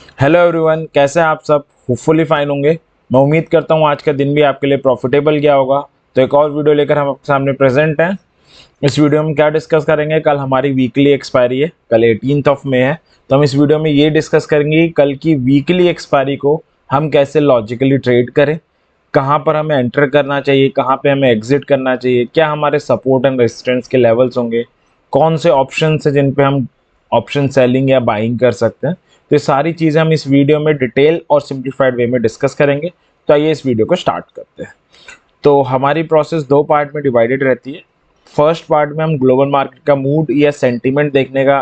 Hello everyone, कैसे हैं आप सब। होपफुली फाइन होंगे। मैं उम्मीद करता हूँ आज का दिन भी आपके लिए प्रॉफिटेबल गया होगा। तो एक और वीडियो लेकर हम आपके सामने प्रेजेंट हैं। इस वीडियो में क्या डिस्कस करेंगे, कल हमारी वीकली एक्सपायरी है, कल 18th ऑफ मई है। तो हम इस वीडियो में ये डिस्कस करेंगे कि कल की वीकली एक्सपायरी को हम कैसे लॉजिकली ट्रेड करें, कहाँ पर हमें एंटर करना चाहिए, कहाँ पे हमें एग्जिट करना चाहिए, क्या हमारे सपोर्ट एंड रेजिस्टेंस के लेवल्स होंगे, कौन से ऑप्शन है जिन पे हम ऑप्शन सेलिंग या बाइंग कर सकते हैं। तो ये सारी चीज़ें हम इस वीडियो में डिटेल और सिंप्लीफाइड वे में डिस्कस करेंगे। तो आइए इस वीडियो को स्टार्ट करते हैं। तो हमारी प्रोसेस दो पार्ट में डिवाइडेड रहती है। फर्स्ट पार्ट में हम ग्लोबल मार्केट का मूड या सेंटीमेंट देखने का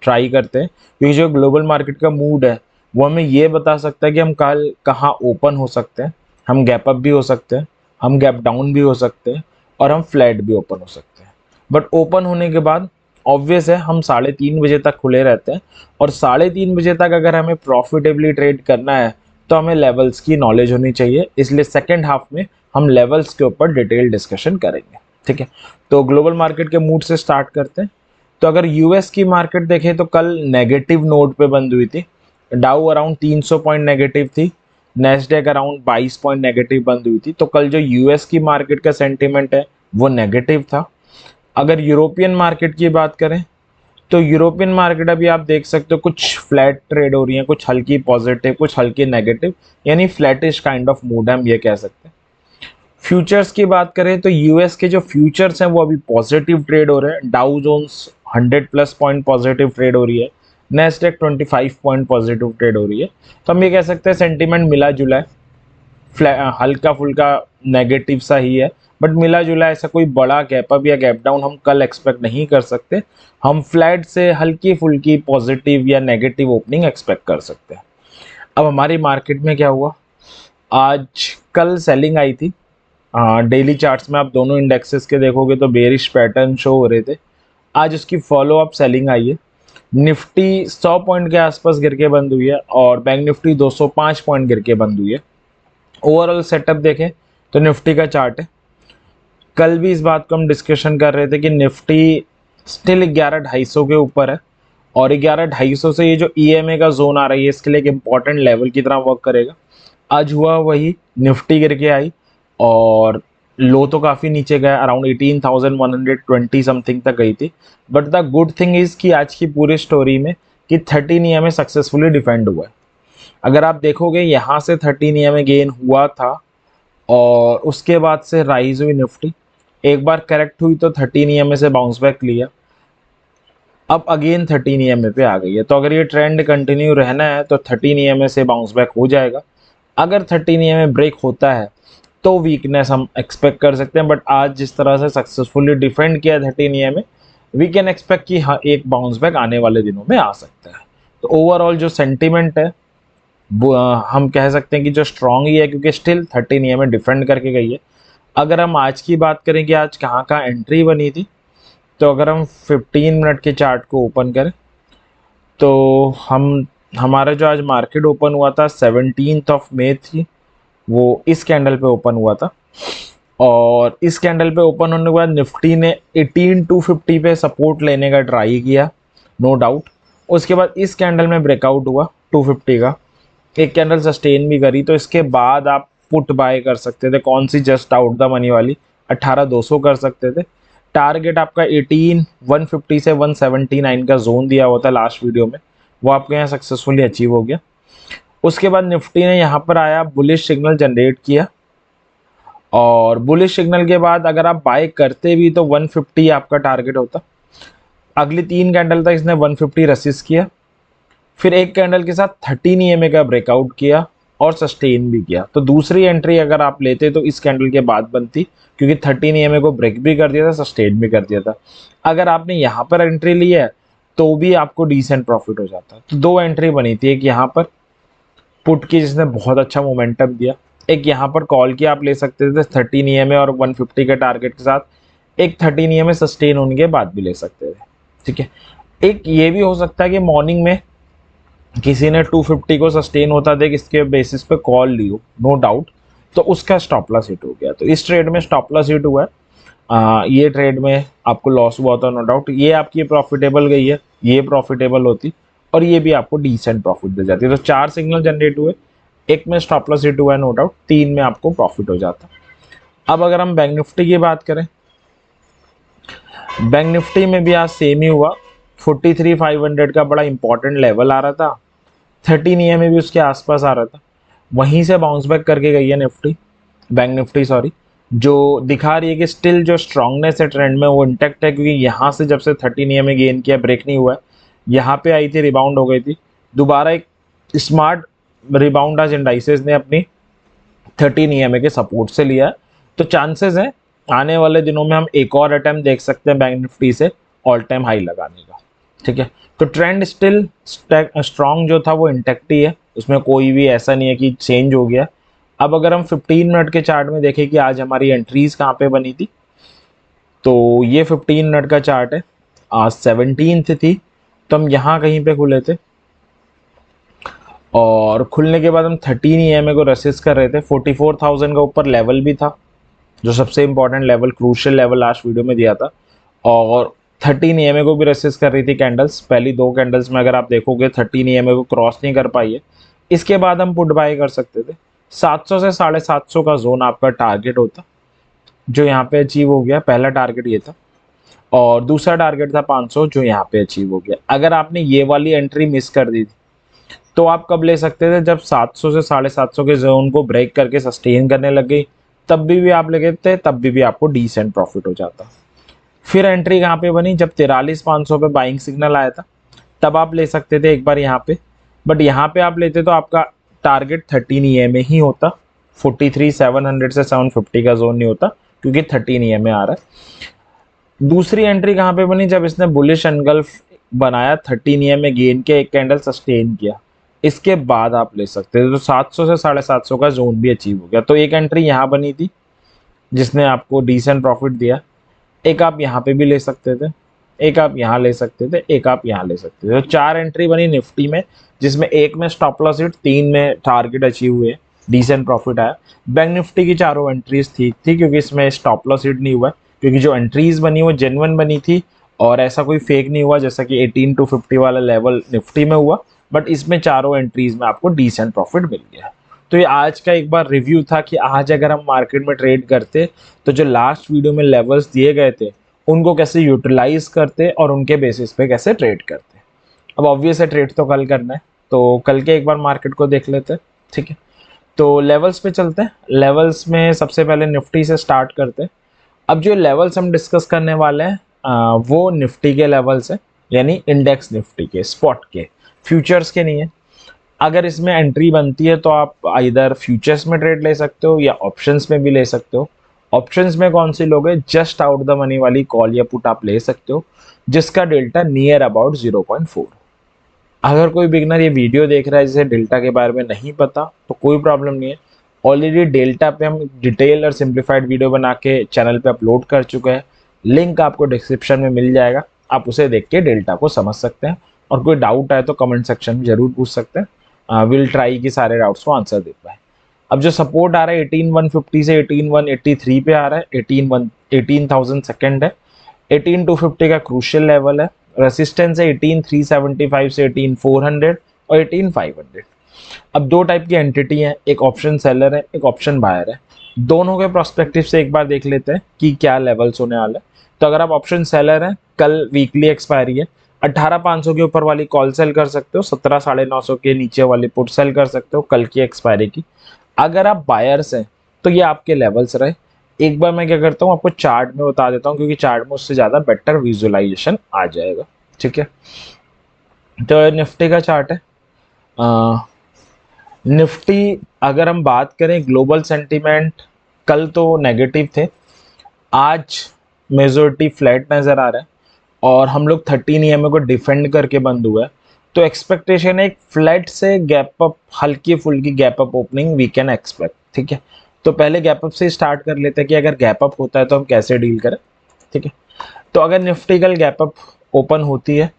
ट्राई करते हैं, क्योंकि जो ग्लोबल मार्केट का मूड है वो हमें ये बता सकता है कि हम कल कहाँ ओपन हो सकते हैं। हम गैप अप भी हो सकते हैं, हम गैप डाउन भी हो सकते हैं, और हम फ्लैट भी ओपन हो सकते हैं। बट ओपन होने के बाद ऑब्वियस है हम 3:30 बजे तक खुले रहते हैं, और 3:30 बजे तक अगर हमें प्रॉफिटेबली ट्रेड करना है तो हमें लेवल्स की नॉलेज होनी चाहिए। इसलिए सेकेंड हाफ में हम लेवल्स के ऊपर डिटेल डिस्कशन करेंगे। ठीक है, तो ग्लोबल मार्केट के मूड से स्टार्ट करते हैं। तो अगर यूएस की मार्केट देखें तो कल नेगेटिव नोट पे बंद हुई थी। डाउ अराउंड 300 पॉइंट नेगेटिव थी, नेस्डेक अराउंड 22 पॉइंट नेगेटिव बंद हुई थी। तो कल जो यूएस की मार्केट का सेंटीमेंट है वो नेगेटिव था। अगर यूरोपियन मार्केट की बात करें तो यूरोपियन मार्केट अभी आप देख सकते हो कुछ फ्लैट ट्रेड हो रही है, कुछ हल्की पॉजिटिव, कुछ हल्की नेगेटिव, यानी फ्लैटिश काइंड ऑफ मूड है, हम ये कह सकते हैं। फ्यूचर्स की बात करें तो यूएस के जो फ्यूचर्स हैं वो अभी पॉजिटिव ट्रेड हो रहे हैं। Dow Jones 100+ point positive trade हो रही है, नेस्डेक 25 पॉइंट पॉजिटिव ट्रेड हो रही है। तो हम ये कह सकते हैं सेंटीमेंट मिला जुला है, हल्का फुल्का नेगेटिव सा ही है, बट मिला जुला ऐसा कोई बड़ा गैप अप या गैप डाउन हम कल एक्सपेक्ट नहीं कर सकते। हम फ्लैट से हल्की फुल्की पॉजिटिव या नेगेटिव ओपनिंग एक्सपेक्ट कर सकते हैं। अब हमारी मार्केट में क्या हुआ, आज कल सेलिंग आई थी। डेली चार्ट्स में आप दोनों इंडेक्सेस के देखोगे तो बेरिश पैटर्न शो हो रहे थे। आज उसकी फॉलो अप सेलिंग आई है। निफ्टी 100 पॉइंट के आसपास गिर के बंद हुई है, और बैंक निफ्टी 205 पॉइंट गिर के बंद हुई है। ओवरऑल सेटअप देखें तो निफ्टी का चार्ट है। कल भी इस बात को हम डिस्कशन कर रहे थे कि निफ्टी स्टिल 11,250 के ऊपर है, और 11,250 से ये जो ईएमए का जोन आ रही है इसके लिए एक इंपॉर्टेंट लेवल की तरह वर्क करेगा। आज हुआ वही, निफ्टी गिर के आई, और लो तो काफ़ी नीचे गया, अराउंड 18,120 समथिंग तक गई थी। But the good thing is कि आज की पूरी स्टोरी में कि 13 ईएमए सक्सेसफुली डिफेंड हुआ है। अगर आप देखोगे यहाँ से 13 ईएमए गेन हुआ था, और उसके बाद से राइज हुई निफ्टी, एक बार करेक्ट हुई तो 13 ईएमए से बाउंस बैक लिया, अब अगेन 13 ईएमए पे आ गई है। तो अगर ये ट्रेंड कंटिन्यू रहना है तो 13 ईएमए से बाउंस बैक हो जाएगा। अगर 13 ईएमए ब्रेक होता है तो वीकनेस हम एक्सपेक्ट कर सकते हैं, बट आज जिस तरह से सक्सेसफुली डिफेंड किया 13 ईएमए, वी कैन एक्सपेक्ट कि हाँ एक बाउंस बैक आने वाले दिनों में आ सकता है। तो ओवरऑल जो सेंटीमेंट है हम कह सकते हैं कि जो स्ट्रॉन्ग ही है, क्योंकि स्टिल 13 ईएमए डिफेंड करके गई है। अगर हम आज की बात करें कि आज कहाँ कहाँ एंट्री बनी थी, तो अगर हम 15 मिनट के चार्ट को ओपन करें तो हमारा जो आज मार्केट ओपन हुआ था 17th ऑफ मई थी, वो इस कैंडल पे ओपन हुआ था। और इस कैंडल पे ओपन होने के बाद निफ्टी ने 18,250 पे सपोर्ट लेने का ट्राई किया, नो डाउट। उसके बाद इस कैंडल में ब्रेकआउट हुआ 250 का, एक कैंडल सस्टेन भी करी। तो इसके बाद आप पुट बाय कर सकते थे, कौन सी, जस्ट आउट द मनी वाली 18,200 कर सकते थे। टारगेट आपका 18,150 से 179 का जोन दिया हुआ था लास्ट वीडियो में, वो आपके यहाँ सक्सेसफुली अचीव हो गया। उसके बाद निफ्टी ने यहाँ पर आया, बुलिश सिग्नल जनरेट किया, और बुलिश सिग्नल के बाद अगर आप बाय करते भी तो 150 आपका टारगेट होता। अगली 3 कैंडल तक इसने 150 रसिस्ट किया, फिर एक कैंडल के साथ 13 ईएमए का ब्रेकआउट किया और सस्टेन भी किया। तो दूसरी एंट्री अगर आप लेते तो इस कैंडल के बाद बनती, क्योंकि 13 ईएमए को ब्रेक भी कर दिया था, सस्टेन भी कर दिया था। अगर आपने यहाँ पर एंट्री ली है तो भी आपको डिसेंट प्रॉफिट हो जाता। तो दो एंट्री बनी थी, एक यहाँ पर पुट की जिसने बहुत अच्छा मोमेंटम दिया, एक यहाँ पर कॉल की आप ले सकते थे 13 ईएमए और 150 के टारगेट के साथ, एक 13 ईएमए सस्टेन होने के बाद भी ले सकते थे। ठीक है, एक ये भी हो सकता है कि मॉर्निंग में किसी ने 250 को सस्टेन होता देख इसके बेसिस पे कॉल ली हो, नो डाउट, तो उसका स्टॉप लॉस हिट हो गया। तो इस ट्रेड में स्टॉप लॉस हिट हुआ है। ये ट्रेड में आपको लॉस हुआ था, नो डाउट। ये आपकी प्रॉफिटेबल गई है, ये प्रॉफिटेबल होती, और ये भी आपको डिसेंट प्रॉफिट दे जाती है। तो 4 सिग्नल जनरेट हुए, एक में स्टॉप लॉस हिट हुआ है नो डाउट, 3 में आपको प्रॉफिट हो जाता। अब अगर हम बैंक निफ्टी की बात करें, बैंक निफ्टी में भी आज सेम ही हुआ। 43,500 का बड़ा इंपॉर्टेंट लेवल आ रहा था, 13 EMA भी उसके आसपास आ रहा था, वहीं से बाउंस बैक करके गई है निफ्टी, बैंक निफ्टी सॉरी, जो दिखा रही है कि स्टिल जो स्ट्रांगनेस है ट्रेंड में वो इंटेक्ट है, क्योंकि यहाँ से जब से 13 EMA गेन किया, ब्रेक नहीं हुआ है, यहाँ पे आई थी, रिबाउंड हो गई थी, दोबारा एक स्मार्ट रिबाउंड आज इंडाइसेस ने अपनी 13 EMA के सपोर्ट से लिया है। तो चांसेस है आने वाले दिनों में हम एक और अटेम्प्ट देख सकते हैं बैंक निफ्टी से ऑल टाइम हाई लगाने का। ठीक है, तो ट्रेंड स्टिल स्ट्रांग जो था वो इंटेक्ट ही है, उसमें कोई भी ऐसा नहीं है कि चेंज हो गया। अब अगर हम 15 मिनट के चार्ट में देखें कि आज हमारी एंट्रीज कहाँ पे बनी थी, तो ये 15 मिनट का चार्ट है, आज 17th थी, तो हम यहाँ कहीं पे खुले थे और खुलने के बाद हम 13 EMA को रेसिस्ट कर रहे थे। 44,000 का ऊपर लेवल भी था, जो सबसे important level, crucial level last video में दिया था, और 13 EMA को भी रेसिस्ट कर रही थी कैंडल्स। पहली 2 कैंडल्स में अगर आप देखोगे 13 EMA को क्रॉस नहीं कर पाई है। इसके बाद हम पुट बाय कर सकते थे। 700 से 750 का जोन आपका टारगेट होता, जो यहाँ पे अचीव हो गया। पहला टारगेट ये था और दूसरा टारगेट था 500, जो यहाँ पे अचीव हो गया। अगर आपने ये वाली एंट्री मिस कर दी थी तो आप कब ले सकते थे, जब 700 से 750 के जोन को ब्रेक करके सस्टेन करने लग गई, तब भी आप लेते थे, तब भी आपको डिसेंट प्रॉफिट हो जाता। फिर एंट्री कहाँ पे बनी, जब 43,500 पे बाइंग सिग्नल आया था, तब आप ले सकते थे एक बार यहाँ पे, बट यहाँ पे आप लेते तो आपका टारगेट 13 EMA ही होता, 43,700 से 750 का जोन नहीं होता, क्योंकि 13 EMA आ रहा है। दूसरी एंट्री कहाँ पे बनी, जब इसने बुलिश एनगल्फ बनाया, 13 EMA गेन के, एक कैंडल सस्टेन किया, इसके बाद आप ले सकते थे। तो 700 से 750 का जोन भी अचीव हो गया। तो एक एंट्री यहाँ बनी थी जिसने आपको डिसेंट प्रॉफिट दिया, एक आप यहाँ पे भी ले सकते थे, एक आप यहाँ ले सकते थे, एक आप यहाँ ले सकते थे। तो 4 एंट्री बनी निफ्टी में, जिसमें एक में स्टॉप लॉस हिट, 3 में टारगेट अचीव हुए, डिसेंट प्रॉफिट आया। बैंक निफ्टी की चारों एंट्रीज ठीक थी, क्योंकि इसमें स्टॉप लॉस हिट नहीं हुआ, क्योंकि जो एंट्रीज बनी वो जेन्युइन बनी थी और ऐसा कोई फेक नहीं हुआ, जैसा कि 18-50 वाला लेवल निफ्टी में हुआ, बट इसमें चारों एंट्रीज में आपको डिसेंट प्रॉफिट मिल गया। तो ये आज का एक बार रिव्यू था कि आज अगर हम मार्केट में ट्रेड करते तो जो लास्ट वीडियो में लेवल्स दिए गए थे उनको कैसे यूटिलाइज करते और उनके बेसिस पे कैसे ट्रेड करते। अब ऑब्वियस है ट्रेड तो कल करना है, तो कल के एक बार मार्केट को देख लेते हैं। ठीक है, तो लेवल्स पे चलते हैं। लेवल्स में सबसे पहले निफ्टी से स्टार्ट करते हैं। अब जो लेवल्स हम डिस्कस करने वाले हैं वो निफ्टी के लेवल्स हैं, यानी इंडेक्स निफ्टी के, स्पॉट के, फ्यूचर्स के नहीं है। अगर इसमें एंट्री बनती है तो आप इधर फ्यूचर्स में ट्रेड ले सकते हो या ऑप्शंस में भी ले सकते हो। ऑप्शंस में कौन सी लोगे, जस्ट आउट द मनी वाली कॉल या पुट आप ले सकते हो, जिसका डेल्टा नियर अबाउट 0.4। अगर कोई बिगनर ये वीडियो देख रहा है जिसे डेल्टा के बारे में नहीं पता, तो कोई प्रॉब्लम नहीं है। ऑलरेडी डेल्टा पे हम डिटेल और सिंप्लीफाइड वीडियो बना के चैनल पे अपलोड कर चुके हैं, लिंक आपको डिस्क्रिप्शन में मिल जाएगा, आप उसे देख के डेल्टा को समझ सकते हैं। और कोई डाउट आए तो कमेंट सेक्शन में जरूर पूछ सकते हैं, विल ट्राई कि सारे डाउट्स को आंसर दे पाए। अब जो सपोर्ट आ रहा है 18,150 से 18,183 पे आ रहा है, 18,000 सेकेंड है, 18,250 का क्रूशियल लेवल है, रेसिस्टेंस है 18,375 से 18,400 और 18,500। अब 2 टाइप की एंटिटी है, एक ऑप्शन सेलर है, एक ऑप्शन बायर है। दोनों के प्रोस्पेक्टिव से एक बार देख लेते हैं कि क्या लेवल्स होने वाले हैं। तो अगर आप ऑप्शन सेलर हैं, कल वीकली एक्सपायरी है, 18,500 के ऊपर वाली कॉल सेल कर सकते हो, 17,950 के नीचे वाली पुट सेल कर सकते हो कल की एक्सपायरी की। अगर आप बायर्स हैं तो ये आपके लेवल्स रहे। एक बार मैं क्या करता हूँ, आपको चार्ट में बता देता हूँ, क्योंकि चार्ट में उससे ज़्यादा बेटर विजुअलाइजेशन आ जाएगा। ठीक है, तो निफ्टी का चार्ट है। निफ्टी अगर हम बात करें, ग्लोबल सेंटीमेंट कल तो नेगेटिव थे, आज मेजोरिटी फ्लैट नज़र आ रहा है और हम लोग 13 EMA को डिफेंड करके बंद हुआ है। तो एक्सपेक्टेशन है एक फ्लैट से गैप अप, हल्की फुल्की gap up opening we can expect. ठीक है, तो पहले गैप अप से स्टार्ट कर लेते हैं कि अगर गैप अप होता है तो हम कैसे डील करें। ठीक है, तो अगर निफ्टी कल गैप अप ओपन होती है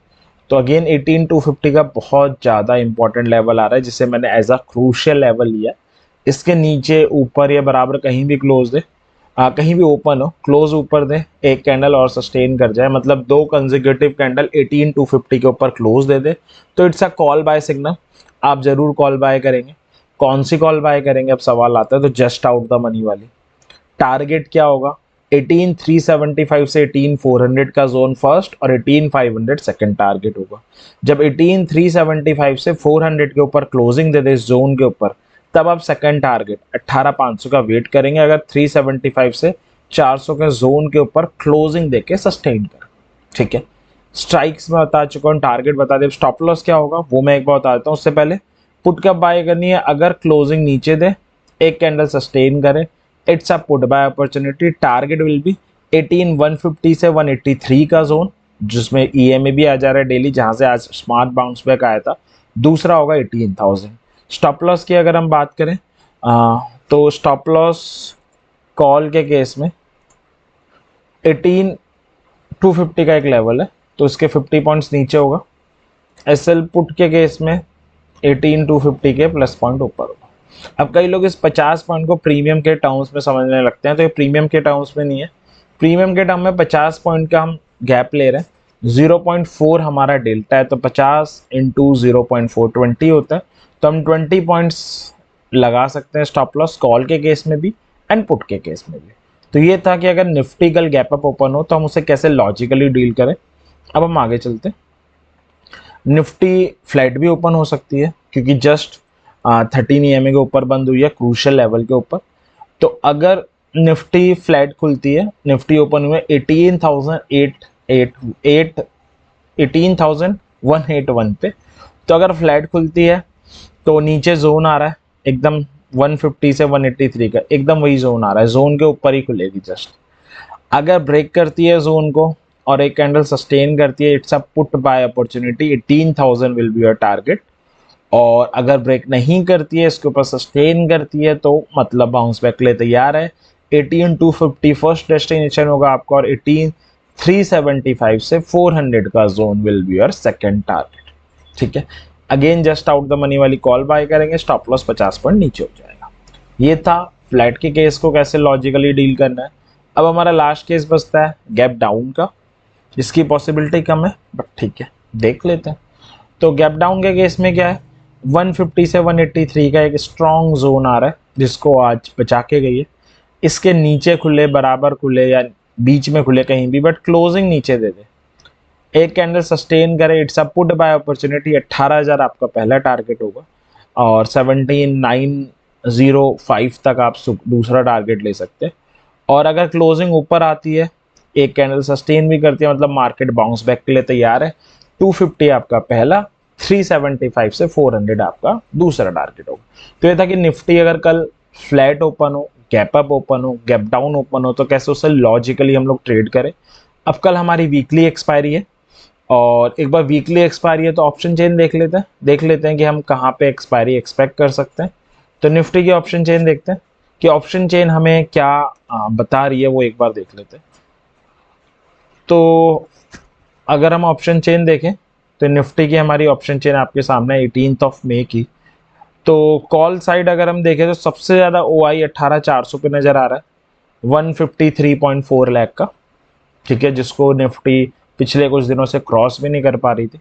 तो अगेन 18,250 का बहुत ज़्यादा इंपॉर्टेंट लेवल आ रहा है, जिसे मैंने एज अ क्रूशियल लेवल लिया। इसके नीचे ऊपर या बराबर कहीं भी क्लोज दे, कहीं भी ओपन हो, क्लोज ऊपर दे, एक कैंडल और सस्टेन कर जाए, मतलब दो कंसेक्यूटिव कैंडल 18250 के ऊपर क्लोज दे दे, तो it's a call by signal. आप जरूर कॉल बाय करेंगे। कौन सी कॉल बाय करेंगे अब सवाल आता है, तो जस्ट आउट द मनी वाली। टारगेट क्या होगा, 18375 से 18400 का जोन फर्स्ट और 18500 सेकंड टारगेट होगा। जब 18375 से 400 के ऊपर क्लोजिंग दे दे इस जोन के ऊपर, तब आप सेकंड टारगेट 18500 का वेट करेंगे। अगर 375 से 400 के जोन के ऊपर क्लोजिंग देके सस्टेन कर, ठीक है। स्ट्राइक्स में बता चुका हूँ, टारगेट बता दे। स्टॉप लॉस क्या होगा वो मैं एक बार बता देता हूँ। उससे पहले पुट कब बाय करनी है, अगर क्लोजिंग नीचे दे, एक कैंडल सस्टेन करे, it's a put buy opportunity. Target will be 18150 से 183 का जोन, जिसमें ईएमए भी आ जा रहा है डेली, जहां से आज स्मार्ट बाउंस बैक आया था। दूसरा होगा 18000। स्टॉप लॉस की अगर हम बात करें तो स्टॉप लॉस कॉल के केस में 18250 का एक लेवल है, तो इसके 50 पॉइंट्स नीचे होगा। एसएल पुट के केस में 18250 के प्लस पॉइंट ऊपर होगा। अब कई लोग इस 50 पॉइंट को प्रीमियम के टर्म्स में समझने लगते हैं, तो ये प्रीमियम के टर्म्स में नहीं है। प्रीमियम के टर्म में 50 पॉइंट का हम गैप ले रहे हैं, 0.4 हमारा डेल्टा है, तो 50 इंटू 0.4 20 होता है। तो हम 20 पॉइंट्स लगा सकते हैं स्टॉप लॉस कॉल के केस में भी एंड पुट के केस में भी। तो ये था कि अगर निफ्टी कल गैप अप ओपन हो तो हम उसे कैसे लॉजिकली डील करें। अब हम आगे चलते हैं। निफ्टी फ्लैट भी ओपन हो सकती है, क्योंकि जस्ट 13 ईएमए के ऊपर बंद हुई है, क्रूशियल लेवल के ऊपर। तो अगर निफ्टी फ्लैट खुलती है, निफ्टी ओपन हुए 18,181 पे, तो अगर फ्लैट खुलती है तो नीचे जोन आ रहा है एकदम 150 से 183 का, एकदम वही जोन आ रहा है, जोन के ऊपर ही खुलेगी जस्ट। अगर ब्रेक करती है जोन को और एक कैंडल सस्टेन करती है, it's a put buy opportunity, 18000 will be your target. और अगर ब्रेक नहीं करती है, इसके ऊपर सस्टेन करती है, तो मतलब बाउंस बैक के लिए तैयार है। 18250 फर्स्ट डेस्टिनेशन होगा आपका, और 18375 से 400 का zone will be your second target, ठीक है। Again just out the money वाली कॉल बाय करेंगे, स्टॉप लॉस 50 पॉइंट नीचे हो जाएगा। ये था फ्लैट के केस को कैसे लॉजिकली डील करना है। अब हमारा लास्ट केस बचता है गैप डाउन का, जिसकी पॉसिबिलिटी कम है, बट ठीक है देख लेते हैं। तो गैप डाउन के केस में क्या है, 150 से 183 का एक स्ट्रॉन्ग जोन आ रहा है, जिसको आज बचा के गई है। इसके नीचे खुले, बराबर खुले या बीच में खुले, कहीं भी, बट क्लोजिंग नीचे दे दे, एक कैंडल सस्टेन करे, it's a put buy opportunity. 18000 आपका पहला टारगेट होगा, और 17905 तक आप दूसरा टारगेट ले सकते हैं। और अगर क्लोजिंग ऊपर आती है, एक कैंडल सस्टेन भी करती है, मतलब मार्केट बाउंस बैक के लिए तैयार है, 250 आपका पहला, 375 से 400 आपका दूसरा टारगेट होगा। तो ये था कि निफ्टी अगर कल फ्लैट ओपन हो, गैप अप ओपन हो, गैप डाउन ओपन हो, तो कैसे उसे लॉजिकली हम लोग ट्रेड करें। अब कल हमारी वीकली एक्सपायरी है, और एक बार वीकली एक्सपायरी है तो ऑप्शन चेन देख लेते हैं कि हम कहाँ पे एक्सपायरी एक्सपेक्ट कर सकते हैं। तो निफ्टी की ऑप्शन चेन देखते हैं कि ऑप्शन चेन हमें क्या बता रही है, वो एक बार देख लेते हैं। तो अगर हम ऑप्शन चेन देखें तो निफ्टी की हमारी ऑप्शन चेन आपके सामने 18 मई की। तो कॉल साइड अगर हम देखें तो सबसे ज़्यादा OI 18400 पे नज़र आ रहा है, 153.4 लाख का, ठीक है, जिसको निफ्टी पिछले कुछ दिनों से क्रॉस भी नहीं कर पा रही थी।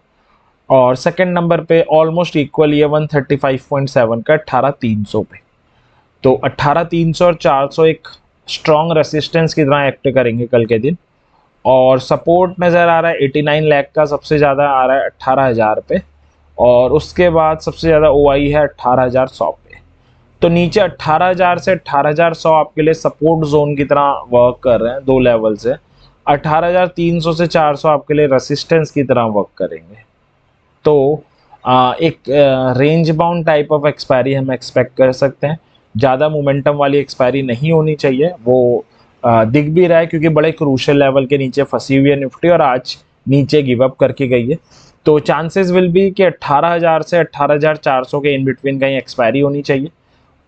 और सेकंड नंबर पे ऑलमोस्ट इक्वल ही है 135.7 का 18300 पे। तो 18300 और 400 एक स्ट्रॉन्ग रेसिस्टेंस की तरह एक्ट करेंगे कल के दिन। और सपोर्ट नज़र आ रहा है 89 लाख का, सबसे ज़्यादा आ रहा है 18000 पे, और उसके बाद सबसे ज़्यादा OI है 18100 पे। तो नीचे 18000 से 18100 आपके लिए सपोर्ट जोन की तरह वर्क कर रहे हैं, दो लेवल से। 18300 से 400 आपके लिए रेसिस्टेंस की तरह वर्क करेंगे। तो एक range bound type of expiry हम एक्सपेक्ट कर सकते हैं। ज़्यादा मोमेंटम वाली एक्सपायरी नहीं होनी चाहिए, वो दिख भी रहा है, क्योंकि बड़े क्रूशियल लेवल के नीचे फंसी हुई है निफ्टी, और आज नीचे गिव अप करके गई है। तो चांसेस विल बी कि 18000 से 18400 के इन बिटवीन कहीं एक्सपायरी होनी चाहिए।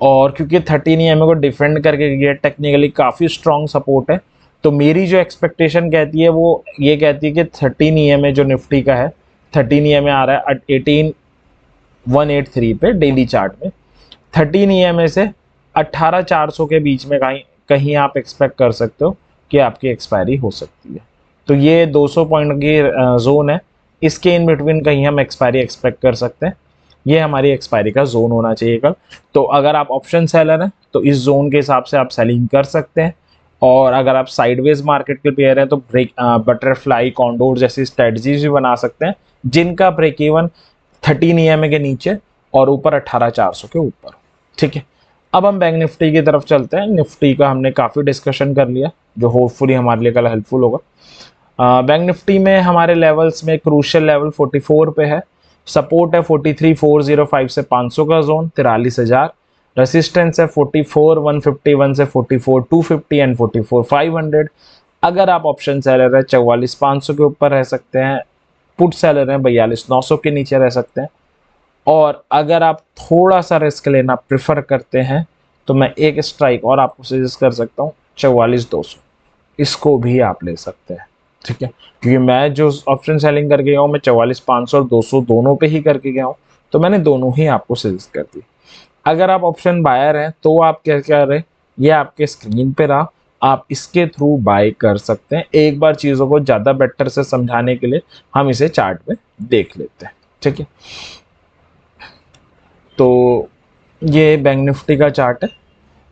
और क्योंकि 13 EMA को डिफेंड करके गई है, टेक्निकली काफ़ी स्ट्रॉन्ग सपोर्ट है, तो मेरी जो एक्सपेक्टेशन कहती है वो ये कहती है कि 13 EMA जो निफ्टी का है, 13 EMA आ रहा है 18183 पे डेली चार्ट में। 13 EMA से 18400 के बीच में कहीं कहीं आप एक्सपेक्ट कर सकते हो कि आपकी एक्सपायरी हो सकती है। तो ये 200 पॉइंट की जोन है, इसके इन बिटवीन कहीं हम एक्सपायरी एक्सपेक्ट कर सकते हैं। ये हमारी एक्सपायरी का जोन होना चाहिए कल। तो अगर आप ऑप्शन सेलर हैं तो इस जोन के हिसाब से आप सेलिंग कर सकते हैं, और अगर आप साइडवेज मार्केट के प्लेयर हैं तो ब्रेक बटरफ्लाई कॉन्डोर जैसी स्ट्रेटजीज भी बना सकते हैं, जिनका ब्रेक इवन 13 EMA के नीचे और ऊपर 18,400 के ऊपर। ठीक है, अब हम बैंक निफ्टी की तरफ चलते हैं। निफ्टी का हमने काफ़ी डिस्कशन कर लिया, जो होपफुली हमारे लिए कल हेल्पफुल होगा। बैंक निफ्टी में हमारे लेवल्स में क्रूशियल लेवल 44 पे है, सपोर्ट है 43,405 से 500 का जोन 43,000, रेसिस्टेंस है 44,151 से 44,250 एंड 44,500। अगर आप ऑप्शन सेलर है 44,500 के ऊपर रह सकते हैं, पुट सेलर है 42,900 के नीचे रह सकते हैं, और अगर आप थोड़ा सा रिस्क लेना प्रेफर करते हैं तो मैं एक स्ट्राइक और आपको सजेस्ट कर सकता हूँ 44,200, इसको भी आप ले सकते हैं। ठीक है, क्योंकि मैं जो ऑप्शन सेलिंग करके गया हूँ मैं 44,500 और 200 दोनों पे ही करके गया हूँ, तो मैंने दोनों ही आपको सजेस्ट कर दी। अगर आप ऑप्शन बायर हैं तो आप क्या क्या रहे, ये आपके स्क्रीन पे रहा, आप इसके थ्रू बाय कर सकते हैं। एक बार चीज़ों को ज़्यादा बेटर से समझाने के लिए हम इसे चार्ट में देख लेते हैं। ठीक है, तो ये बैंक निफ्टी का चार्ट है।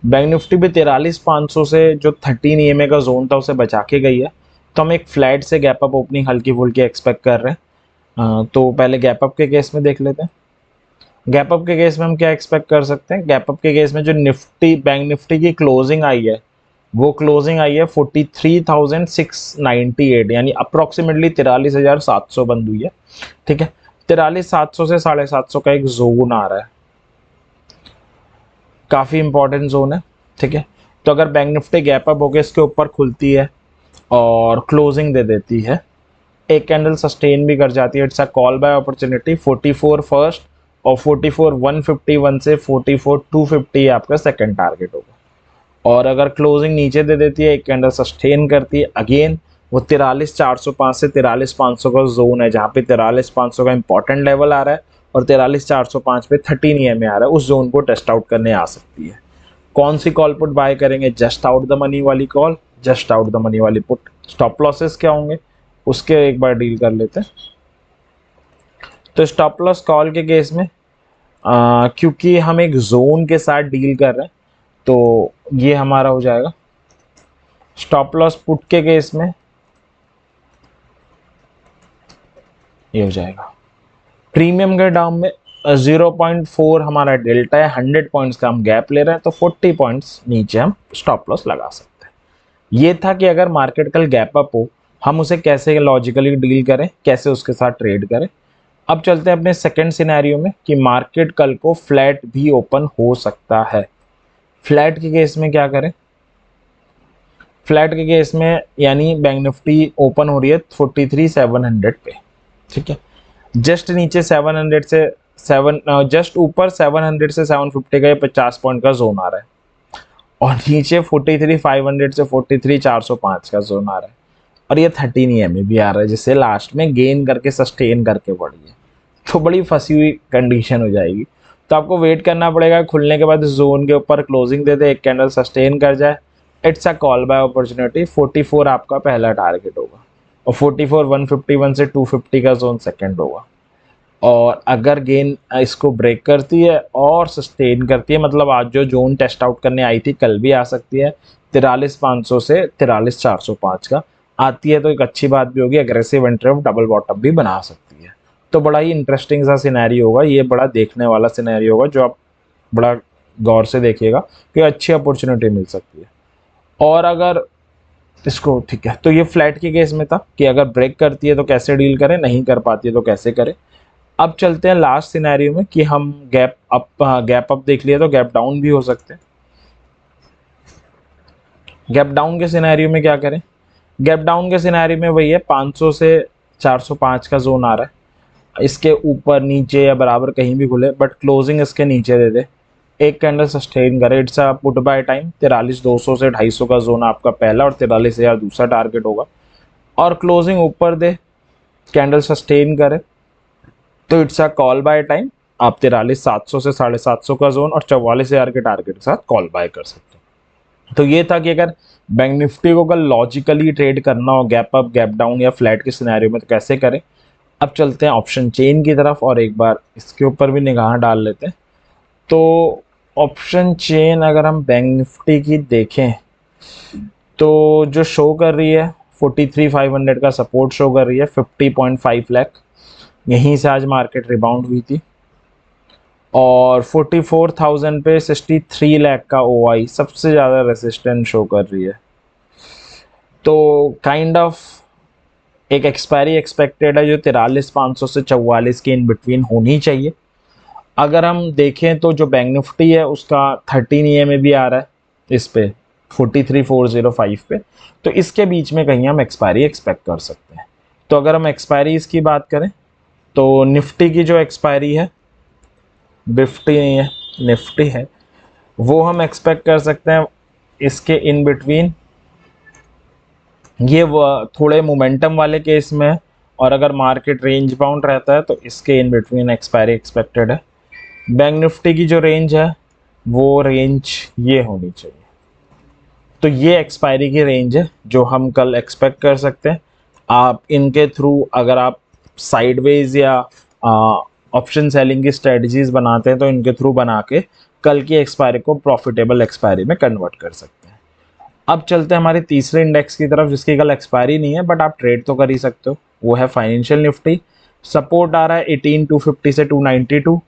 बैंक निफ्टी भी 43,500 से जो 13 EMA का जोन था उसे बचा के गई है, तो हम एक फ्लैट से गैप अप ओपनिंग हल्की फुल्की एक्सपेक्ट कर रहे हैं। तो पहले गैप अप के केस में देख लेते हैं। गैप अप के केस में हम क्या एक्सपेक्ट कर सकते हैं। गैप अप के केस में जो निफ्टी बैंक निफ्टी की क्लोजिंग आई है वो क्लोजिंग आई है 43,698, यानी अप्रोक्सीमेटली 43,700 बंद हुई है। ठीक है, 43,700 से 750 का एक जोन आ रहा है, काफ़ी इंपॉर्टेंट जोन है। ठीक है, तो अगर बैंक निफ्टी गैप अप होकर इसके ऊपर खुलती है और क्लोजिंग दे देती है, एक कैंडल सस्टेन भी कर जाती है, it's a call by opportunity. 44 first और 44,151 से 44,250 आपका सेकंड टारगेट होगा। और अगर क्लोजिंग नीचे दे देती है, एक कैंडल सस्टेन करती है, अगेन वो 43,405 से 43,500 का जोन है, जहाँ पे 43,500 का इंपॉर्टेंट लेवल आ रहा है और 43,405 पे 13 EMA आ रहा है, उस जोन को टेस्ट आउट करने आ सकती है। कौन सी कॉल पुट बाय करेंगे, जस्ट आउट द मनी वाली call, just out the money वाली पुट। स्टॉप लॉसेस क्या होंगे उसके एक बार डील कर लेते हैं। तो स्टॉप लॉस कॉल के केस में क्योंकि हम एक जोन के साथ डील कर रहे हैं तो ये हमारा हो जाएगा। स्टॉप लॉस पुट के केस में ये हो जाएगा। प्रीमियम के डाउन में 0.4 हमारा डेल्टा है, 100 पॉइंट्स का हम गैप ले रहे हैं, तो 40 पॉइंट्स नीचे हम स्टॉप लॉस लगा सकते हैं। ये था कि अगर मार्केट कल गैप अप हो हम उसे कैसे लॉजिकली डील करें, कैसे उसके साथ ट्रेड करें। अब चलते हैं अपने सेकंड सिनेरियो में कि मार्केट कल को फ्लैट भी ओपन हो सकता है। फ्लैट के केस में क्या करें। फ्लैट के केस में यानी बैंक निफ्टी ओपन हो रही है 43,700 पे। ठीक है, जस्ट नीचे 700 से जस्ट ऊपर 700 से 750 का 50 पॉइंट का जोन आ रहा है, और नीचे 43,500 से 43,405 का जोन आ रहा है, और ये 13 EMA भी आ रहा है, जिससे लास्ट में गेन करके सस्टेन करके बढ़ी है, तो बड़ी फंसी हुई कंडीशन हो जाएगी। तो आपको वेट करना पड़ेगा, खुलने के बाद जोन के ऊपर क्लोजिंग दे दे, एक कैंडल सस्टेन कर जाए, it's a call by opportunity. 44 आपका पहला टारगेट होगा और 44,151 से 250 का जोन सेकंड होगा। और अगर गेन इसको ब्रेक करती है और सस्टेन करती है, मतलब आज जो जोन टेस्ट आउट करने आई थी कल भी आ सकती है, 43,500 से 43,405 का आती है, तो एक अच्छी बात भी होगी, aggressive entry of double bottom भी बना सकती है। तो बड़ा ही इंटरेस्टिंग सा सिनेरियो होगा, ये बड़ा देखने वाला सिनेरियो होगा, जो आप बड़ा गौर से देखिएगा कि अच्छी अपॉर्चुनिटी मिल सकती है। और अगर इसको ठीक है, तो ये फ्लैट के केस में था कि अगर ब्रेक करती है तो कैसे डील करें, नहीं कर पाती है तो कैसे करें। अब चलते हैं लास्ट सिनेरियो में कि हम गैप अप देख लिया तो गैप डाउन भी हो सकते हैं। गैप डाउन के सिनेरियो में क्या करें। गैप डाउन के सिनेरियो में वही है 500 से 405 का जोन आ रहा है, इसके ऊपर नीचे या बराबर कहीं भी खुले, बट क्लोजिंग इसके नीचे दे दे, एक कैंडल सस्टेन करे, it's a put by time. 43,200 से 250 का जोन आपका पहला और 43,000 दूसरा टारगेट होगा, और क्लोजिंग ऊपर दे, कैंडल सस्टेन करे, तो it's a call by time. आप 43,700 से 750 का जोन और 44,000 के टारगेट के साथ कॉल बाय कर सकते तो ये था कि अगर बैंक निफ्टी को कल लॉजिकली ट्रेड करना हो गैप अप गैप डाउन या फ्लैट के सिनेरियो में तो कैसे करें। अब चलते हैं ऑप्शन चेन की तरफ और एक बार इसके ऊपर भी निगाह डाल लेते हैं। तो ऑप्शन चेन अगर हम बैंक निफ्टी की देखें तो जो शो कर रही है 43,500 का सपोर्ट शो कर रही है 50.5 लाख, यहीं से आज मार्केट रिबाउंड हुई थी। और 44,000 पे 63 लाख का ओआई सबसे ज़्यादा रेसिस्टेंस शो कर रही है। तो काइंड ऑफ एक एक्सपायरी एक्सपेक्टेड है जो 43,500 से 44 के इन बिटवीन होनी चाहिए। अगर हम देखें तो जो बैंक निफ्टी है उसका 13 EMA भी आ रहा है इस पे 43,405 पे, तो इसके बीच में कहीं हम एक्सपायरी एक्सपेक्ट कर सकते हैं। तो अगर हम एक्सपायरीज की बात करें तो निफ्टी की जो एक्सपायरी है, निफ्टी नहीं है निफ्टी है, वो हम एक्सपेक्ट कर सकते हैं इसके इन बिटवीन। ये थोड़े मोमेंटम वाले केस में है और अगर मार्केट रेंज बाउंड रहता है तो इसके इन बिटवीन एक्सपायरी एक्सपेक्टेड है। बैंक निफ्टी की जो रेंज है वो रेंज ये होनी चाहिए। तो ये एक्सपायरी की रेंज है जो हम कल एक्सपेक्ट कर सकते हैं। आप इनके थ्रू अगर आप साइडवेज या ऑप्शन सेलिंग की स्ट्रेटजीज बनाते हैं तो इनके थ्रू बना के कल की एक्सपायरी को प्रॉफिटेबल एक्सपायरी में कन्वर्ट कर सकते हैं। अब चलते हैं हमारे तीसरे इंडेक्स की तरफ जिसकी कल एक्सपायरी नहीं है बट आप ट्रेड तो कर ही सकते हो, वो है फाइनेंशियल निफ्टी। सपोर्ट आ रहा है 18,250 से 292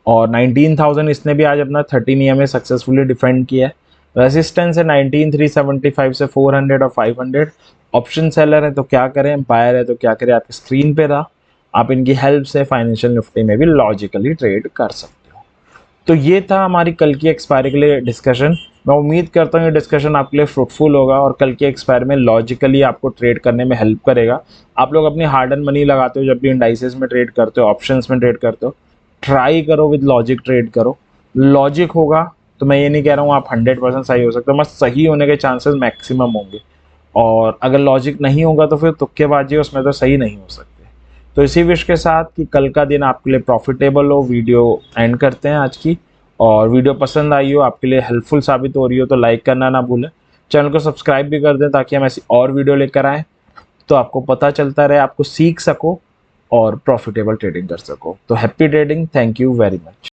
और 19,000 इसने भी आज अपना 13 EMA सक्सेसफुली डिफेंड किया है। रेजिस्टेंस है 19,375 से 400 और 500। ऑप्शन सेलर है तो क्या करें, बायर है तो क्या करें, आपकी स्क्रीन पे रहा। आप इनकी हेल्प से फाइनेंशियल निफ्टी में भी लॉजिकली ट्रेड कर सकते हो। तो ये था हमारी कल की एक्सपायरी के लिए डिस्कशन। मैं उम्मीद करता हूँ ये डिस्कशन आपके लिए फ्रूटफुल होगा और कल के एक्सपायरी में लॉजिकली आपको ट्रेड करने में हेल्प करेगा। आप लोग अपनी हार्ड एंड मनी लगाते हो जब भी इंडाइसेस में ट्रेड करते हो, ऑप्शंस में ट्रेड करते हो, ट्राई करो विद लॉजिक ट्रेड करो। लॉजिक होगा तो मैं ये नहीं कह रहा हूँ आप 100% सही हो सकते हो, बस सही होने के चांसेस मैक्सिमम होंगे। और अगर लॉजिक नहीं होगा तो फिर तुक्केबाजी है, उसमें तो सही नहीं हो सकते। तो इसी विश के साथ कि कल का दिन आपके लिए प्रॉफिटेबल हो, वीडियो एंड करते हैं आज की। और वीडियो पसंद आई हो, आपके लिए हेल्पफुल साबित हो रही हो तो लाइक करना ना भूलें। चैनल को सब्सक्राइब भी कर दें ताकि हम ऐसी और वीडियो लेकर आएँ तो आपको पता चलता रहे, आपको सीख सको और प्रॉफिटेबल ट्रेडिंग कर सको। तो happy trading, thank you very much.